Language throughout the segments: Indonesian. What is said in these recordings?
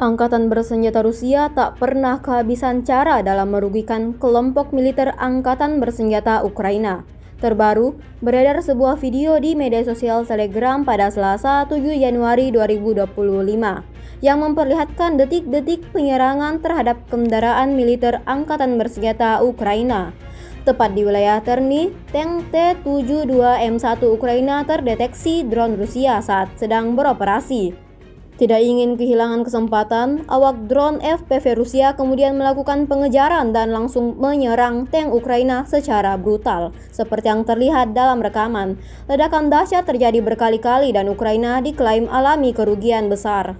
Angkatan bersenjata Rusia tak pernah kehabisan cara dalam merugikan kelompok militer angkatan bersenjata Ukraina. Terbaru, beredar sebuah video di media sosial Telegram pada Selasa 7 Januari 2025 yang memperlihatkan detik-detik penyerangan terhadap kendaraan militer angkatan bersenjata Ukraina. Tepat di wilayah Terni, tank T-72M1 Ukraina terdeteksi drone Rusia saat sedang beroperasi. Tidak ingin kehilangan kesempatan, awak drone FPV Rusia kemudian melakukan pengejaran dan langsung menyerang tank Ukraina secara brutal, seperti yang terlihat dalam rekaman. Ledakan dahsyat terjadi berkali-kali dan Ukraina diklaim alami kerugian besar.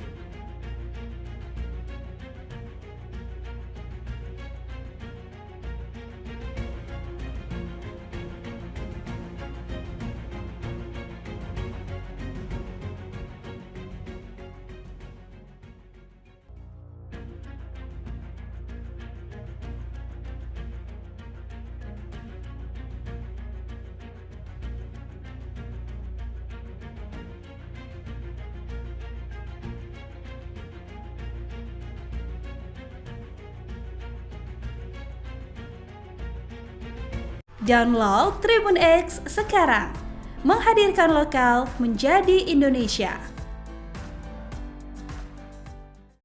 Download Tribun X sekarang, menghadirkan lokal menjadi Indonesia.